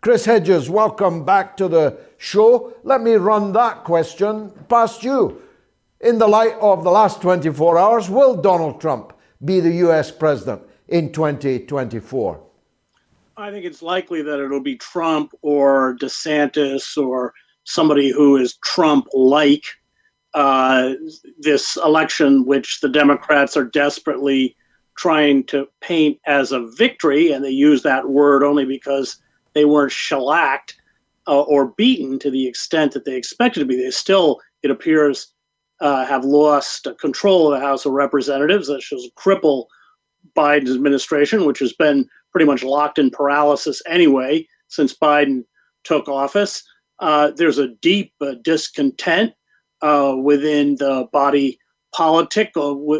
Chris Hedges, welcome back to the show. Let me run that question past you. In the light of the last 24 hours, will Donald Trump be the US president in 2024? I think it's likely that it'll be Trump or DeSantis or somebody who is Trump-like. This election, which the Democrats are desperately trying to paint as a victory, and they use that word only because they weren't shellacked or beaten to the extent that they expected to be. They still, it appears, have lost control of the House of Representatives. That should cripple Biden's administration, which has been pretty much locked in paralysis anyway since Biden took office. There's a deep discontent within the body politic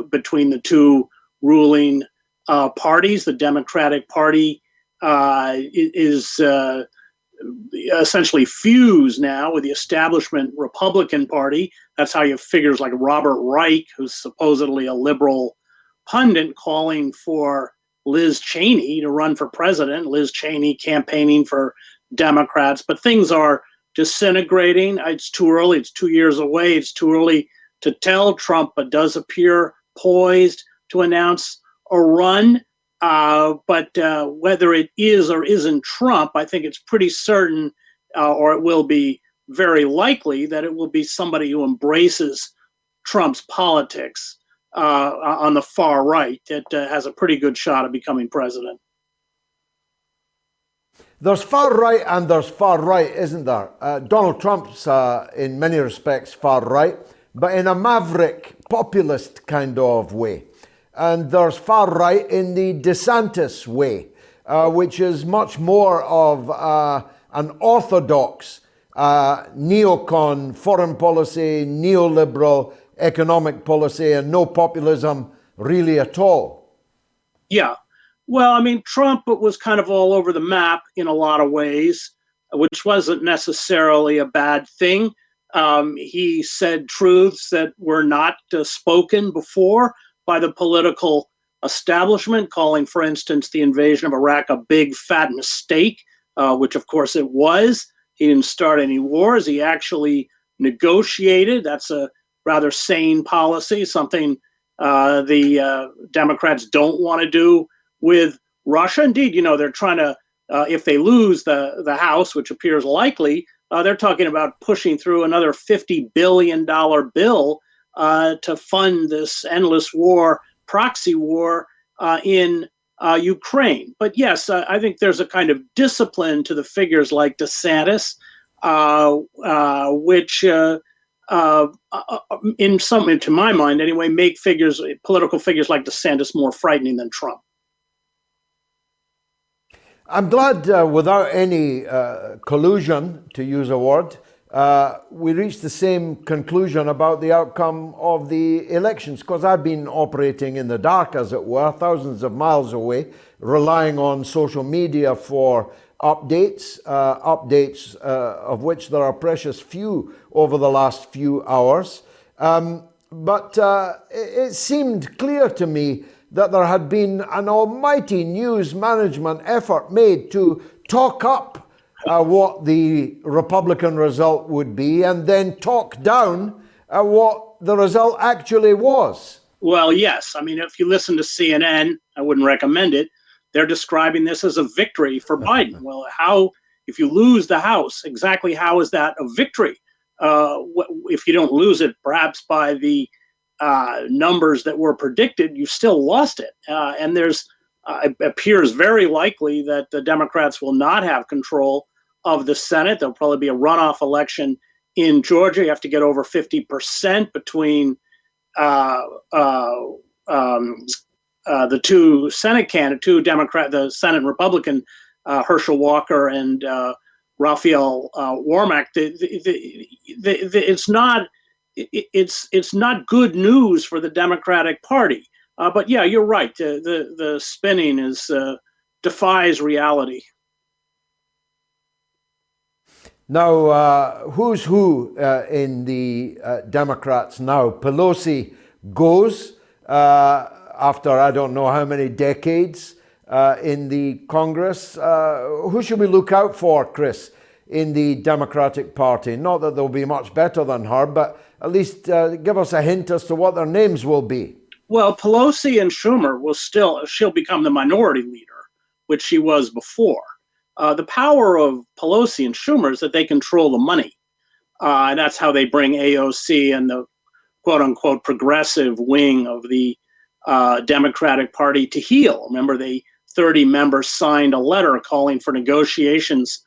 between the two ruling parties. The Democratic Party is essentially fused now with the establishment Republican Party. That's how you have figures like Robert Reich, who's supposedly a liberal pundit, calling for Liz Cheney to run for president. Liz Cheney campaigning for Democrats. But things are disintegrating. It's too early. It's 2 years away. It's too early to tell. Trump does appear poised to announce a run. But whether it is or isn't Trump, I think it's pretty certain, or it will be very likely, that it will be somebody who embraces Trump's politics on the far right that has a pretty good shot of becoming president. There's far right and there's far right, isn't there? Donald Trump's in many respects far right, but in a maverick populist kind of way. And there's far right in the DeSantis way, which is much more of an orthodox neocon foreign policy, neoliberal economic policy, and no populism really at all. Yeah. Well, I mean, Trump was kind of all over the map in a lot of ways, which wasn't necessarily a bad thing. He said truths that were not spoken before by the political establishment, calling, for instance, the invasion of Iraq a big fat mistake, which of course it was. He didn't start any wars. He actually negotiated. That's a rather sane policy, something the Democrats don't want to do with Russia. Indeed, they're trying to, if they lose the House, which appears likely, they're talking about pushing through another $50 billion bill to fund this endless war, proxy war in Ukraine. But yes, I think there's a kind of discipline to the figures like DeSantis, which to my mind anyway, make political figures like DeSantis more frightening than Trump. I'm glad without any collusion, to use a word, we reached the same conclusion about the outcome of the elections, because I've been operating in the dark, as it were, thousands of miles away, relying on social media for updates, of which there are precious few over the last few hours. But it seemed clear to me that there had been an almighty news management effort made to talk up what the Republican result would be and then talk down what the result actually was. Well, yes. I mean, if you listen to CNN, I wouldn't recommend it. They're describing this as a victory for Biden. Well, if you lose the House, exactly how is that a victory? If you don't lose it, perhaps by the numbers that were predicted, you still lost it. And it appears very likely that the Democrats will not have control of the Senate. There'll probably be a runoff election in Georgia. You have to get over 50% between the two Senate candidates, the Senate Republican, Herschel Walker and Raphael Warnock. It's not good news for the Democratic Party. But yeah, you're right. The spinning defies reality. Now, who's who in the Democrats now? Pelosi goes after I don't know how many decades. in the Congress. Who should we look out for, Chris, in the Democratic Party? Not that they'll be much better than her, but at least give us a hint as to what their names will be. Well, Pelosi and Schumer she'll become the minority leader, which she was before. The power of Pelosi and Schumer is that they control the money. And that's how they bring AOC and the quote unquote progressive wing of the Democratic Party to heel. Remember, the 30 members signed a letter calling for negotiations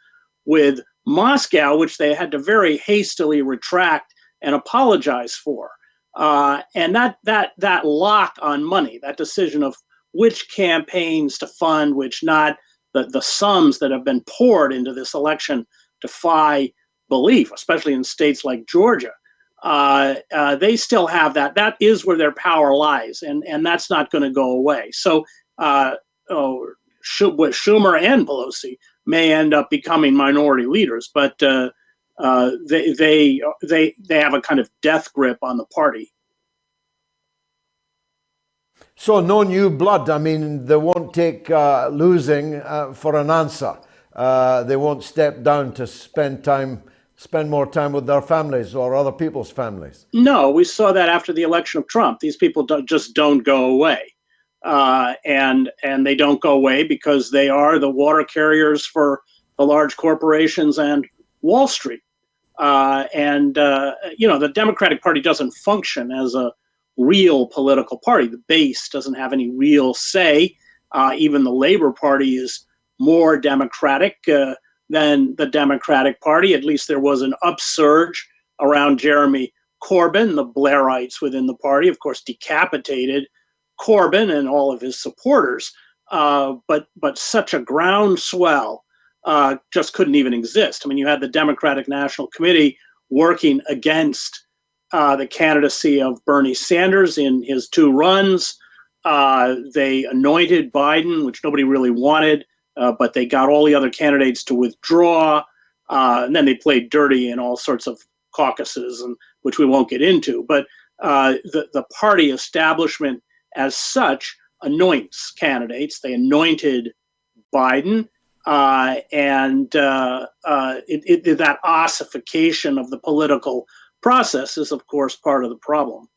with Moscow, which they had to very hastily retract and apologize for. And that lock on money, that decision of which campaigns to fund, which not, the sums that have been poured into this election defy belief, especially in states like Georgia. They still have that. That is where their power lies, and that's not going to go away. So Schumer and Pelosi may end up becoming minority leaders, but they have a kind of death grip on the party. So no new blood. I mean, they won't take losing for an answer. They won't step down to spend more time with their families or other people's families. No, we saw that after the election of Trump. These people just don't go away. And they don't go away because they are the water carriers for the large corporations and Wall Street. The Democratic Party doesn't function as a real political party. The base doesn't have any real say. Even the Labor Party is more democratic than the Democratic Party. At least there was an upsurge around Jeremy Corbyn. The Blairites within the party, of course, decapitated Corbyn and all of his supporters. But such a groundswell just couldn't even exist. I mean, you had the Democratic National Committee working against the candidacy of Bernie Sanders in his 2 runs. They anointed Biden, which nobody really wanted, but they got all the other candidates to withdraw. And then they played dirty in all sorts of caucuses, which we won't get into. But the party establishment as such anoints candidates. They anointed Biden. That ossification of the political process is, of course, part of the problem.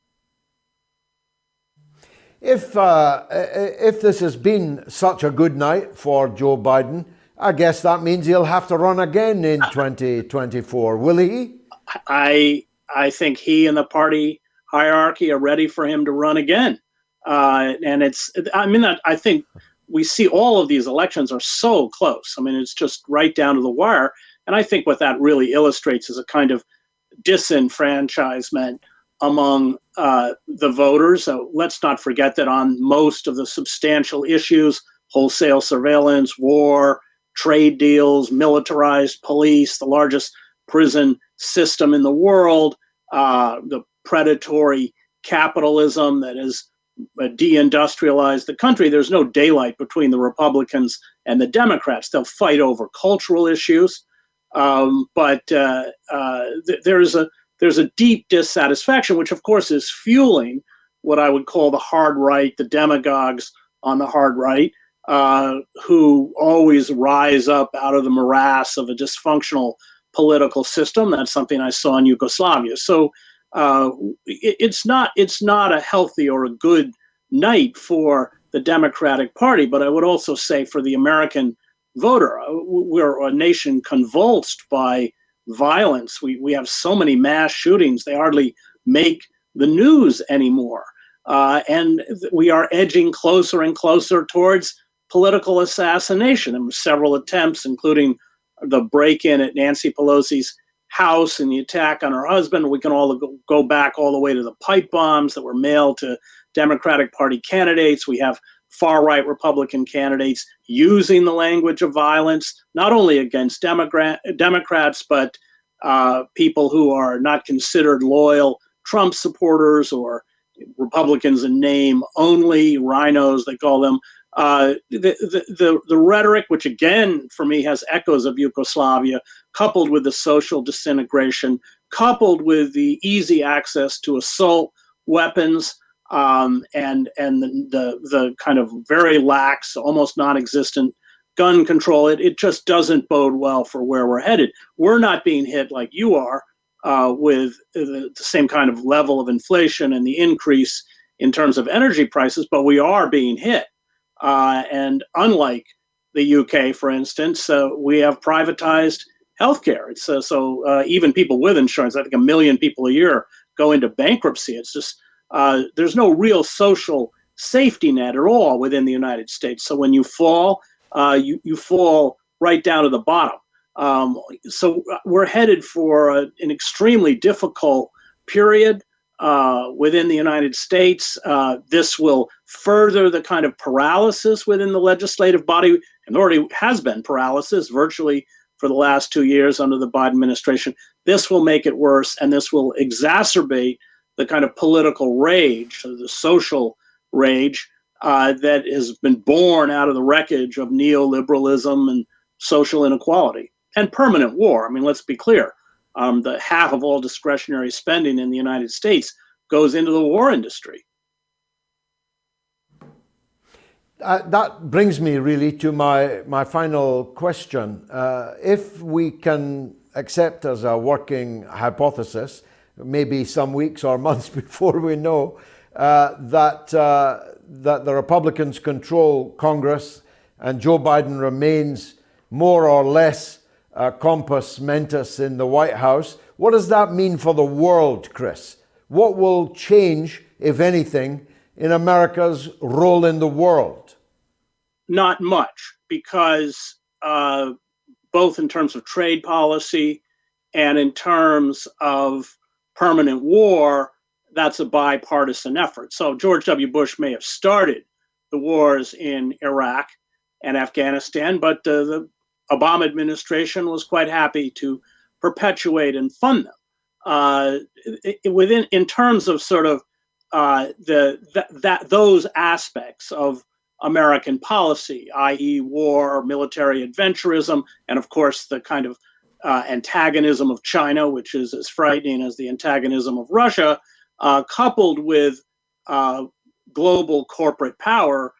If this has been such a good night for Joe Biden, I guess that means he'll have to run again in 2024, will he? I think he and the party hierarchy are ready for him to run again. I think we see all of these elections are so close. I mean, it's just right down to the wire. And I think what that really illustrates is a kind of disenfranchisement among the voters. So let's not forget that on most of the substantial issues, wholesale surveillance, war, trade deals, militarized police, the largest prison system in the world, the predatory capitalism that has deindustrialized the country, there's no daylight between the Republicans and the Democrats. They'll fight over cultural issues. But there's a deep dissatisfaction, which of course is fueling what I would call the hard right, the demagogues on the hard right, who always rise up out of the morass of a dysfunctional political system. That's something I saw in Yugoslavia. So it's not a healthy or a good night for the Democratic Party, but I would also say for the American voter. We're a nation convulsed by violence. We have so many mass shootings, they hardly make the news anymore. And we are edging closer and closer towards political assassination. There were several attempts, including the break-in at Nancy Pelosi's house and the attack on her husband. We can all go back all the way to the pipe bombs that were mailed to Democratic Party candidates. We have far-right Republican candidates using the language of violence, not only against Democrats, but people who are not considered loyal Trump supporters or Republicans in name only, rhinos, they call them. The rhetoric, which again, for me, has echoes of Yugoslavia, coupled with the social disintegration, coupled with the easy access to assault weapons, and the kind of very lax, almost non-existent gun control. It just doesn't bode well for where we're headed. We're not being hit like you are with the same kind of level of inflation and the increase in terms of energy prices, but we are being hit. And unlike the UK, for instance, we have privatized healthcare. It's so even people with insurance, I think 1 million people a year go into bankruptcy. It's just there's no real social safety net at all within the United States. So when you fall, you fall right down to the bottom. So we're headed for an extremely difficult period within the United States. This will further the kind of paralysis within the legislative body, and already has been paralysis virtually for the last 2 years under the Biden administration. This will make it worse, and this will exacerbate the kind of political rage, the social rage that has been born out of the wreckage of neoliberalism and social inequality and permanent war. I mean, let's be clear. The half of all discretionary spending in the United States goes into the war industry. That brings me really to my final question. If we can accept as a working hypothesis, maybe some weeks or months before we know, that the Republicans control Congress and Joe Biden remains more or less compos mentis in the White House, what does that mean for the world, Chris? What will change, if anything, in America's role in the world? Not much, because both in terms of trade policy and in terms of permanent war, that's a bipartisan effort. So George W. Bush may have started the wars in Iraq and Afghanistan, but the Obama administration was quite happy to perpetuate and fund them. In terms of sort of those aspects of American policy, i.e., war, military adventurism, and of course the kind of antagonism of China, which is as frightening as the antagonism of Russia, coupled with global corporate power,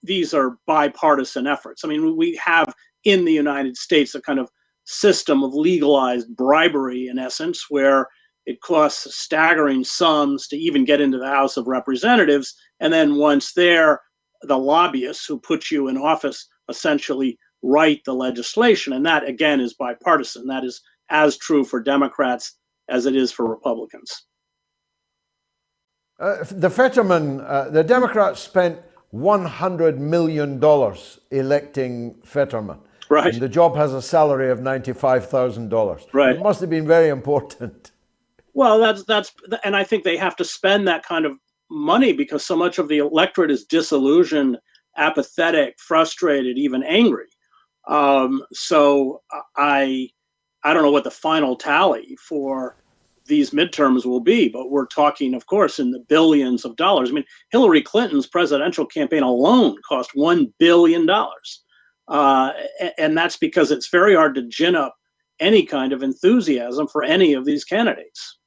these are bipartisan efforts. I mean, we have in the United States a kind of system of legalized bribery, in essence, where it costs staggering sums to even get into the House of Representatives. And then once there, the lobbyists who put you in office essentially write the legislation. And that, again, is bipartisan. That is as true for Democrats as it is for Republicans. The Fetterman, the Democrats spent $100 million electing Fetterman. Right. And the job has a salary of $95,000. Right. It must have been very important. Well, and I think they have to spend that kind of money because so much of the electorate is disillusioned, apathetic, frustrated, even angry. So I don't know what the final tally for these midterms will be, but we're talking, of course, in the billions of dollars. I mean, Hillary Clinton's presidential campaign alone cost $1 billion. And that's because it's very hard to gin up any kind of enthusiasm for any of these candidates.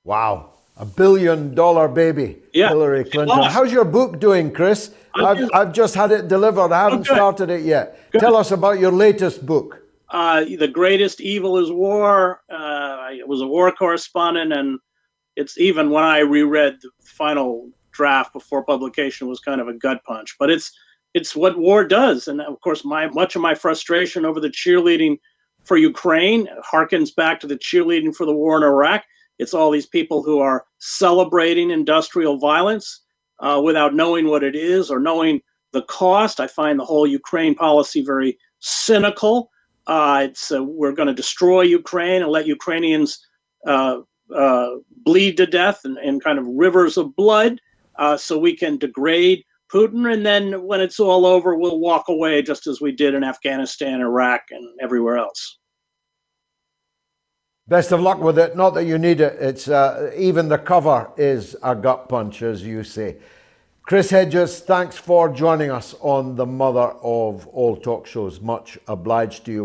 Wow. $1 billion baby, yeah. Hillary Clinton. How's your book doing, Chris? I've just had it delivered. I haven't started it yet. Good. Tell us about your latest book. The Greatest Evil is War. I was a war correspondent, and it's even when I reread the final draft before publication, was kind of a gut punch. But it's what war does, and of course, much of my frustration over the cheerleading for Ukraine harkens back to the cheerleading for the war in Iraq. It's all these people who are celebrating industrial violence without knowing what it is or knowing the cost. I find the whole Ukraine policy very cynical. We're going to destroy Ukraine and let Ukrainians bleed to death in kind of rivers of blood so we can degrade Putin. And then when it's all over, we'll walk away just as we did in Afghanistan, Iraq, and everywhere else. Best of luck with it. Not that you need it. It's even the cover is a gut punch, as you say. Chris Hedges, thanks for joining us on the mother of all talk shows. Much obliged to you.